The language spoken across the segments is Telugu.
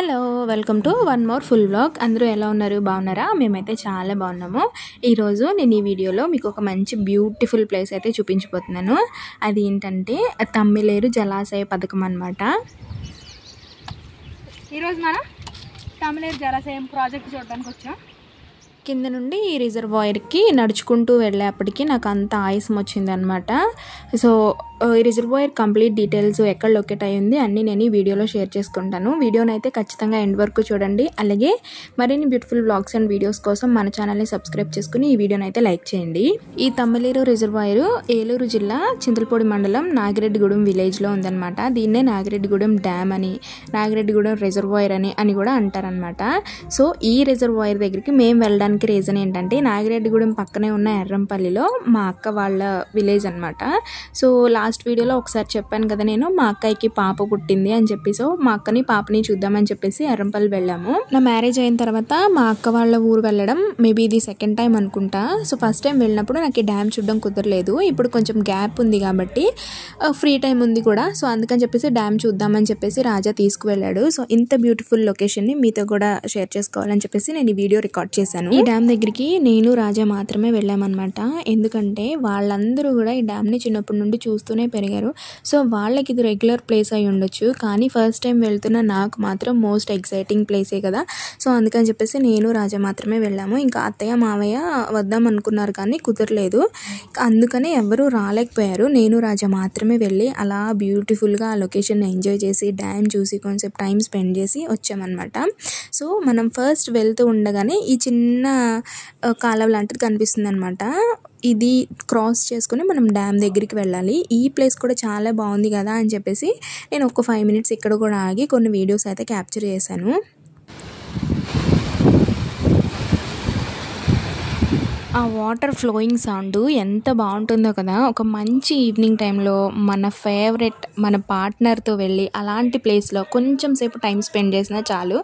Hello welcome to one more full vlog. అందరూ ఎలా ఉన్నారు? బాగున్నారా? మేమైతే చాలా బాగున్నాము. ఈరోజు నేను ఈ వీడియోలో మీకు ఒక మంచి బ్యూటిఫుల్ ప్లేస్ అయితే చూపించబోతున్నాను. అది ఏంటంటే తమ్మిలేరు జలాశయ పథకం అన్నమాట. ఈరోజు మనం తమ్మిలేరు జలాశయం ప్రాజెక్ట్ చూడడానికి వచ్చాం. కింద నుండి ఈ రిజర్వాయర్కి నడుచుకుంటూ వెళ్ళేప్పటికి నాకు అంత ఆయాసం వచ్చింది అనమాట. సో ఈ రిజర్వాయర్ కంప్లీట్ డీటెయిల్స్ ఎక్కడ లొకేట్ అయ్యింది అన్నీ నేను ఈ వీడియోలో షేర్ చేసుకుంటాను. వీడియోని అయితే ఖచ్చితంగా ఎండ్ వరకు చూడండి. అలాగే మరిన్ని బ్యూటిఫుల్ వ్లాగ్స్ అండ్ వీడియోస్ కోసం మన ఛానల్ని సబ్స్క్రైబ్ చేసుకుని ఈ వీడియోని అయితే లైక్ చేయండి. ఈ తమ్మిలేరు రిజర్వాయర్ ఏలూరు జిల్లా చింతలపూడి మండలం నాగిరెడ్డిగూడెం విలేజ్లో ఉందన్నమాట. దీన్నే నాగిరెడ్డిగూడెం డ్యామ్ అని, నాగిరెడ్డిగూడెం రిజర్వాయర్ అని కూడా అంటారనమాట. సో ఈ రిజర్వాయర్ దగ్గరికి మేము వెళ్ళడానికి రీజన్ ఏంటంటే నాగిరెడ్డిగూడెం పక్కనే ఉన్న ఎర్రంపల్లిలో మా అక్క వాళ్ళ విలేజ్ అనమాట. సో లాస్ట్ వీడియోలో ఒకసారి చెప్పాను కదా, నేను మా అక్కకి పాప పుట్టింది అని చెప్పి, సో మా అక్కని పాపని చూద్దామని చెప్పేసి ఎర్రంపల్లి వెళ్ళాము. నా మ్యారేజ్ అయిన తర్వాత మా అక్క వాళ్ళ ఊరు వెళ్ళడం మేబీ ఇది సెకండ్ టైం అనుకుంటా. సో ఫస్ట్ టైం వెళ్ళినప్పుడు నాకు ఈ డ్యామ్ చూడడం కుదరలేదు. ఇప్పుడు కొంచెం గ్యాప్ ఉంది కాబట్టి ఫ్రీ టైం ఉంది కూడా, సో అందుకని చెప్పేసి డ్యామ్ చూద్దామని చెప్పేసి రాజా తీసుకువెళ్ళాడు. సో ఇంత బ్యూటిఫుల్ లొకేషన్ని మీతో కూడా షేర్ చేసుకోవాలని చెప్పేసి నేను ఈ వీడియో రికార్డ్ చేశాను. ఈ డ్యామ్ దగ్గరికి నేను రాజా మాత్రమే వెళ్ళామన్నమాట. ఎందుకంటే వాళ్ళందరూ కూడా ఈ డ్యామ్ని చిన్నప్పటి నుండి చూస్తూనే పెరిగారు. సో వాళ్ళకి ఇది రెగ్యులర్ ప్లేస్ అయి ఉండొచ్చు, కానీ ఫస్ట్ టైం వెళ్తున్న నాకు మాత్రం మోస్ట్ ఎక్సైటింగ్ ప్లేసే కదా. సో అందుకని చెప్పేసి నేను రాజా మాత్రమే వెళ్ళాము. ఇంకా అత్తయ్య మావయ్య వద్దాం అనుకున్నారు కానీ కుదరలేదు, అందుకనే ఎవరు రాలేకపోయారు. నేను రాజా మాత్రమే వెళ్ళి అలా బ్యూటిఫుల్గా ఆ లొకేషన్ ఎంజాయ్ చేసి డ్యామ్ చూసి కొంచెం టైం స్పెండ్ చేసి వచ్చామన్నమాట. సో మనం ఫస్ట్ వెళ్తూ ఉండగానే ఈ చిన్న కాలువ లాంటిది కనిపిస్తుంది అనమాట. ఇది క్రాస్ చేసుకుని మనం డ్యామ్ దగ్గరికి వెళ్ళాలి. ఈ ప్లేస్ కూడా చాలా బాగుంది కదా అని చెప్పేసి నేను ఒక 5 minutes ఇక్కడ కూడా ఆగి కొన్ని వీడియోస్ అయితే క్యాప్చర్ చేశాను. ఆ వాటర్ ఫ్లోయింగ్ సౌండ్ ఎంత బాగుంటుందో కదా. ఒక మంచి ఈవినింగ్ టైంలో మన ఫేవరెట్ మన పార్ట్నర్తో వెళ్ళి అలాంటి ప్లేస్లో కొంచెం సేపు టైం స్పెండ్ చేసినా చాలు,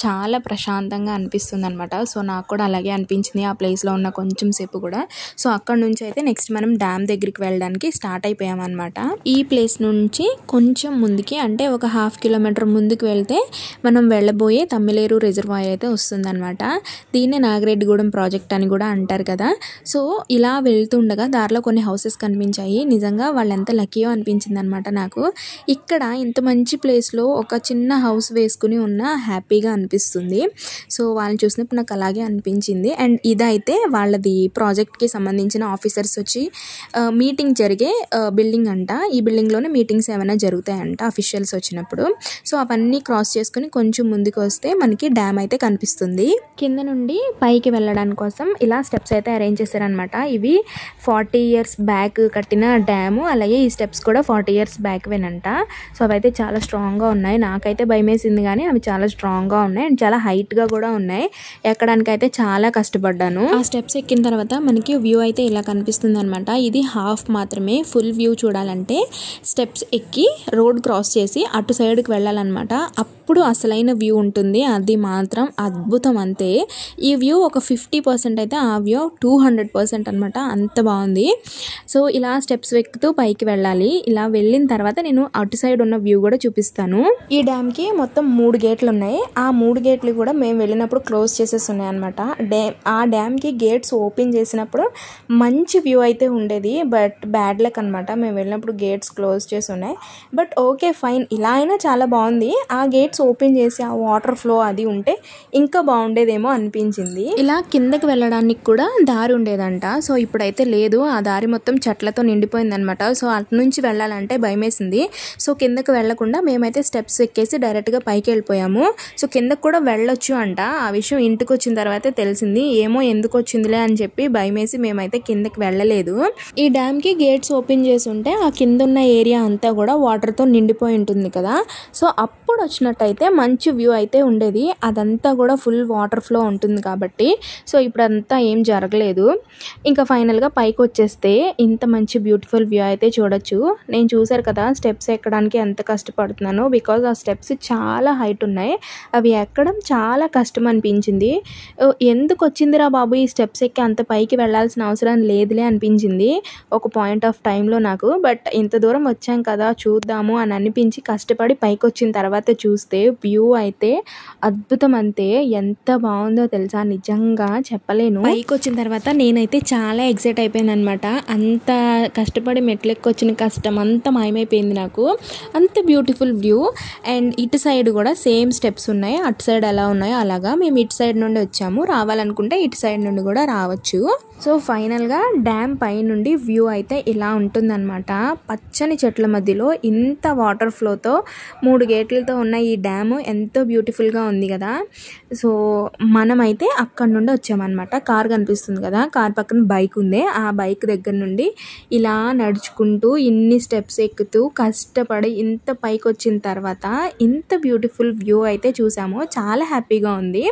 చాలా ప్రశాంతంగా అనిపిస్తుంది అనమాట. సో నాకు కూడా అలాగే అనిపించింది ఆ ప్లేస్లో ఉన్న కొంచెం సేపు కూడా. సో అక్కడ నుంచి అయితే నెక్స్ట్ మనం డ్యామ్ దగ్గరికి వెళ్ళడానికి స్టార్ట్ అయిపోయామన్నమాట. ఈ ప్లేస్ నుంచి కొంచెం ముందుకి అంటే ఒక 1/2 kilometer ముందుకు వెళ్తే మనం వెళ్ళబోయే తమ్మిలేరు రిజర్వాయర్ అయితే వస్తుందన్నమాట. దీన్నే నాగిరెడ్డిగూడెం ప్రాజెక్ట్ అని కూడా అంటారు కదా. సో ఇలా వెళ్తుండగా దారిలో కొన్ని హౌసెస్ కనిపించాయి. నిజంగా వాళ్ళెంత లక్కీయో అనిపించింది అనమాట నాకు. ఇక్కడ ఇంత మంచి ప్లేస్లో ఒక చిన్న హౌస్ వేసుకుని ఉన్న హ్యాపీగా అనిపిస్తుంది. సో వాళ్ళని చూసినప్పుడు నాకు అలాగే అనిపించింది. అండ్ ఇదైతే వాళ్ళది ప్రాజెక్ట్కి సంబంధించిన ఆఫీసర్స్ వచ్చి మీటింగ్ జరిగే బిల్డింగ్ అంట. ఈ బిల్డింగ్లోనే మీటింగ్స్ ఏమైనా జరుగుతాయంట అఫీషియల్స్ వచ్చినప్పుడు. సో అవన్నీ క్రాస్ చేసుకుని కొంచెం ముందుకు వస్తే మనకి డ్యామ్ అయితే కనిపిస్తుంది. కింద నుండి పైకి వెళ్ళడానికి కోసం ఇలా స్టెప్స్ అయితే అరేంజ్ చేశారనమాట. ఇవి 40 years బ్యాక్ కట్టిన డ్యాము, అలాగే ఈ స్టెప్స్ కూడా 40 years బ్యాక్వేనంట. సో అవైతే చాలా స్ట్రాంగ్గా ఉన్నాయి. నాకైతే భయం వేసింది కానీ అవి చాలా స్ట్రాంగ్గా ఉన్నాయి అండ్ చాలా హైట్గా కూడా ఉన్నాయి. ఎక్కడానికి అయితే చాలా కష్టపడ్డాను. ఆ స్టెప్స్ ఎక్కిన తర్వాత మనకి వ్యూ అయితే ఇలా కనిపిస్తుంది అనమాట. ఇది హాఫ్ మాత్రమే. ఫుల్ వ్యూ చూడాలంటే స్టెప్స్ ఎక్కి రోడ్ క్రాస్ చేసి అటు సైడ్కి వెళ్ళాలన్నమాట. అప్పుడు అసలైన వ్యూ ఉంటుంది. అది మాత్రం అద్భుతం అంతే. ఈ వ్యూ ఒక 50% అయితే ఆ వ్యూ 200% అనమాట. అంత బాగుంది. సో ఇలా స్టెప్స్ ఎక్కుతూ పైకి వెళ్ళాలి. ఇలా వెళ్ళిన తర్వాత నేను అటు సైడ్ ఉన్న వ్యూ కూడా చూపిస్తాను. ఈ డ్యామ్కి మొత్తం 3 గేట్లు ఉన్నాయి. ఆ 3 గేట్లు కూడా మేము వెళ్ళినప్పుడు క్లోజ్ చేసేసి ఉన్నాయి అనమాట. ఆ డ్యామ్కి గేట్స్ ఓపెన్ చేసినప్పుడు మంచి వ్యూ అయితే ఉండేది, బట్ బ్యాడ్ లక్ అనమాట. మేము వెళ్ళినప్పుడు గేట్స్ క్లోజ్ చేసి ఉన్నాయి. బట్ ఓకే ఫైన్, ఇలా అయినా చాలా బాగుంది. ఆ గేట్స్ ఓపెన్ చేసి ఆ వాటర్ ఫ్లో అది ఉంటే ఇంకా బాగుండేదేమో అనిపించింది. ఇలా కిందకి వెళ్ళడానికి కూడా దారి ఉండేదంట. సో ఇప్పుడైతే లేదు, ఆ దారి మొత్తం చెట్లతో నిండిపోయింది అనమాట. సో అటు నుంచి వెళ్ళాలంటే భయం వేసింది. సో కిందకి వెళ్లకుండా మేమైతే స్టెప్స్ ఎక్కేసి డైరెక్ట్గా పైకి వెళ్ళిపోయాము. సో కిందకు కూడా వెళ్ళొచ్చు అంట. ఆ విషయం ఇంటికి వచ్చిన తర్వాతే తెలిసింది. ఏమో ఎందుకు వచ్చిందిలే అని చెప్పి భయం వేసి మేమైతే కిందకి వెళ్ళలేదు. ఈ డ్యామ్కి గేట్స్ ఓపెన్ చేసి ఉంటే ఆ కింద ఉన్న ఏరియా అంతా కూడా వాటర్తో నిండిపోయి ఉంటుంది కదా. సో అప్పుడు వచ్చినట్టయితే మంచి వ్యూ అయితే ఉండేది. అదంతా కూడా ఫుల్ వాటర్ ఫ్లో ఉంటుంది కాబట్టి. సో ఇప్పుడంతా ఏం జరగలేదు. ఇంకా ఫైనల్గా పైకి వచ్చేస్తే ఇంత మంచి బ్యూటిఫుల్ వ్యూ అయితే చూడొచ్చు. నేను చూసారు కదా స్టెప్స్ ఎక్కడానికి ఎంత కష్టపడుతున్నానో, బికాజ్ ఆ స్టెప్స్ చాలా హైట్ ఉన్నాయి. అవి ఎక్కడం చాలా కష్టం అనిపించింది. ఎందుకు వచ్చిందిరా బాబు ఈ స్టెప్స్ ఎక్కి అంత పైకి వెళ్ళాల్సిన అవసరం లేదులే అనిపించింది ఒక పాయింట్ ఆఫ్ టైంలో నాకు. బట్ ఇంత దూరం వచ్చాం కదా చూద్దాము అని అనిపించి కష్టపడి పైకి వచ్చిన తర్వాత చూస్తే చూస్తుంటే వ్యూ అయితే అద్భుతం అంతే. ఎంత బాగుందో తెలుసా, నిజంగా చెప్పలేను. పైకి వచ్చిన తర్వాత నేనైతే చాలా ఎక్సైట్ అయిపోయాను అనమాట. అంత కష్టపడి మెట్లెక్కొచ్చిన కష్టం అంతా మాయమైపోయింది నాకు. అంత బ్యూటిఫుల్ వ్యూ. అండ్ ఇటు సైడ్ కూడా సేమ్ స్టెప్స్ ఉన్నాయి, అటు సైడ్ ఎలా ఉన్నాయో అలాగా. మేము ఇటు సైడ్ నుండి వచ్చాము, రావాలనుకుంటే ఇటు సైడ్ నుండి కూడా రావచ్చు. సో ఫైనల్గా డ్యామ్ పై నుండి వ్యూ అయితే ఇలా ఉంటుందన్నమాట. పచ్చని చెట్ల మధ్యలో ఇంత వాటర్ ఫ్లోతో 3 గేట్లతో ఉన్న ఈ డ్యాము ఎంతో బ్యూటిఫుల్గా ఉంది కదా. సో మనమైతే అక్కడ నుండి వచ్చామన్నమాట. కార్ కనిపిస్తుంది కదా, కార్ పక్కన బైక్ ఉంది. ఆ బైక్ దగ్గర నుండి ఇలా నడుచుకుంటూ ఇన్ని స్టెప్స్ ఎక్కుతూ కష్టపడి ఇంత పైకి వచ్చిన తర్వాత ఇంత బ్యూటిఫుల్ వ్యూ అయితే చూసాము. చాలా హ్యాపీగా ఉంది.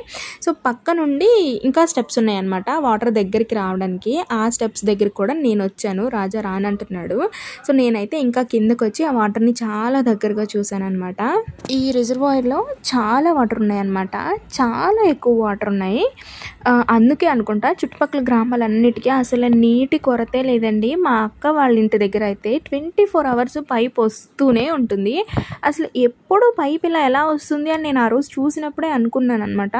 సో పక్క నుండి ఇంకా స్టెప్స్ ఉన్నాయన్నమాట వాటర్ దగ్గరికి రావడానికి. ఆ స్టెప్స్ దగ్గరికి కూడా నేను వచ్చాను. రాజా రానంటున్నాడు. సో నేనైతే ఇంకా కిందకు వచ్చి ఆ వాటర్ని చాలా దగ్గరగా చూసాను అనమాట. ఈ రిజర్వాయర్లో చాలా వాటర్ ఉన్నాయన్నమాట, చాలా ఎక్కువ వాటర్ ఉన్నాయి. అందుకే అనుకుంటా చుట్టుపక్కల గ్రామాలన్నిటికీ అసలు నీటి కొరతే లేదండి. మా అక్క వాళ్ళ ఇంటి దగ్గర అయితే 24 అవర్స్ పైప్ వస్తూనే ఉంటుంది. అసలు ఎప్పుడు పైప్ ఇలా ఎలా వస్తుంది అని నేను ఆ రోజు చూసినప్పుడే అనుకున్నాను అనమాట.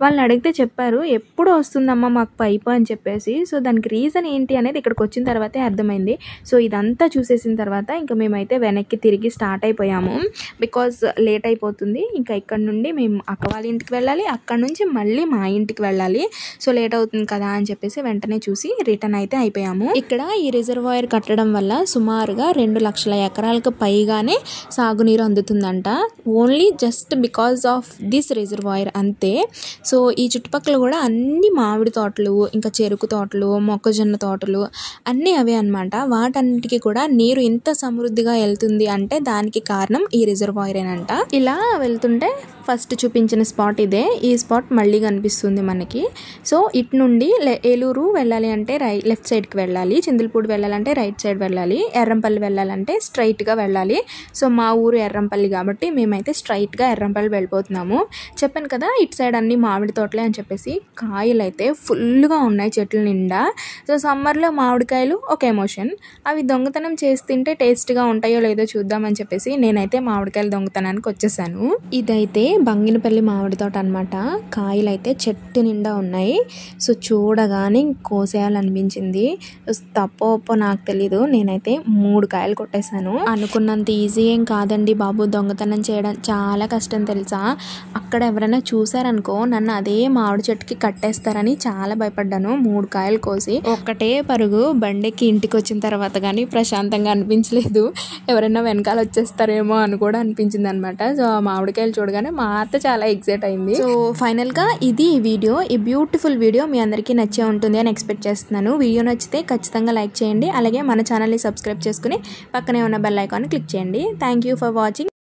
వాళ్ళని అడిగితే చెప్పారు, ఎప్పుడు వస్తుందమ్మా మాకు పైప్ అని చెప్పేసి. సో దానికి రీజన్ ఏంటి అనేది ఇక్కడికి వచ్చిన తర్వాతే అర్థమైంది. సో ఇదంతా చూసేసిన తర్వాత ఇంకా మేమైతే వెనక్కి తిరిగి స్టార్ట్ అయిపోయాము. బికాజ్ లేట్ అయిపోతుంది. ఇంకా ఇక్కడ నుండి మేము అక్క వాళ్ళ ఇంటికి వెళ్ళాలి, అక్కడ నుంచి మళ్ళీ మా ఇంటికి వెళ్ళాలి. సో లేట్ అవుతుంది కదా అని చెప్పేసి వెంటనే చూసి రిటర్న్ అయితే అయిపోయాము. ఇక్కడ ఈ రిజర్వాయర్ కట్టడం వల్ల సుమారుగా 2 లక్షల ఎకరాలకు పైగానే సాగునీరు అందుతుందంట. Only just because of this reservoir అంతే. సో ఈ చుట్టుపక్కల కూడా అన్ని మామిడి తోటలు, ఇంకా చెరుకు తోటలు, మొక్కజొన్న తోటలు అన్నీ అవే అనమాట. వాటన్నిటికీ కూడా నీరు ఇంత సమృద్ధిగా వెళ్తుంది అంటే దానికి కారణం ఈ రిజర్వాయరేనంట. ఇలా వెళ్తుంటే ఫస్ట్ చూపించిన స్పాట్ ఇదే. ఈ స్పాట్ మళ్ళీ కనిపిస్తుంది మనకి. సో ఇటు నుండి ఏలూరు వెళ్ళాలి అంటే లెఫ్ట్ సైడ్కి వెళ్ళాలి, చింతలపూడి వెళ్ళాలంటే రైట్ సైడ్ వెళ్ళాలి, ఎర్రంపల్లి వెళ్ళాలంటే స్ట్రైట్గా వెళ్ళాలి. సో మా ఊరు ఎర్రంపల్లి కాబట్టి మేమైతే స్ట్రైట్గా ఎర్రంపల్లి వెళ్ళిపోతున్నాము. చెప్పాను కదా ఇటు సైడ్ అన్ని మామిడి తోటలే అని చెప్పేసి. కాయలు అయితే ఫుల్గా ఉన్నాయి చెట్ల నిండా. సో సమ్మర్లో మామిడికాయలు ఒక ఎమోషన్, అవి దొంగతనం చేసి తింటే టేస్ట్గా ఉంటాయో లేదో చూద్దామని చెప్పేసి నేనైతే మామిడికాయలు దొంగతనానికి వచ్చేసాను. ఇదైతే బంగినపల్లి మామిడి తోట అనమాట. కాయలు అయితే చెట్టు నిండా ఉన్నాయి. సో చూడగానే కోసేయాలనిపించింది. తప్పో నాకు తెలీదు, నేనైతే 3 కాయలు కొట్టేశాను. అనుకున్నంత ఈజీ ఏం కాదండి బాబు, దొంగతనం చేయడం చాలా కష్టం తెలుసా. అక్కడ ఎవరైనా చూసారనుకో నన్ను అదే మామిడి చెట్టుకి కట్టేస్తారని చాలా భయపడ్డాను. 3 కాయలు కోసి ఒక్కటే పరుగు బండికి ఇంటికి వచ్చిన తర్వాత కానీ ప్రశాంతంగా అనిపించలేదు. ఎవరైనా వెనకాల వచ్చేస్తారేమో అని కూడా అనిపించింది అనమాట. సో మామిడికాయలు చూడగానే మా అత్త చాలా ఎక్సైట్ అయింది. సో ఫైనల్గా ఇది ఈ వీడియో. ఈ బ్యూటిఫుల్ వీడియో మీ అందరికీ నచ్చే ఉంటుంది అని ఎక్స్పెక్ట్ చేస్తున్నాను. వీడియో నచ్చితే ఖచ్చితంగా లైక్ చేయండి. అలాగే మన ఛానల్ని సబ్స్క్రైబ్ చేసుకుని పక్కనే ఉన్న బెల్ ఐకాన్ని క్లిక్ చేయండి. Thank you for watching.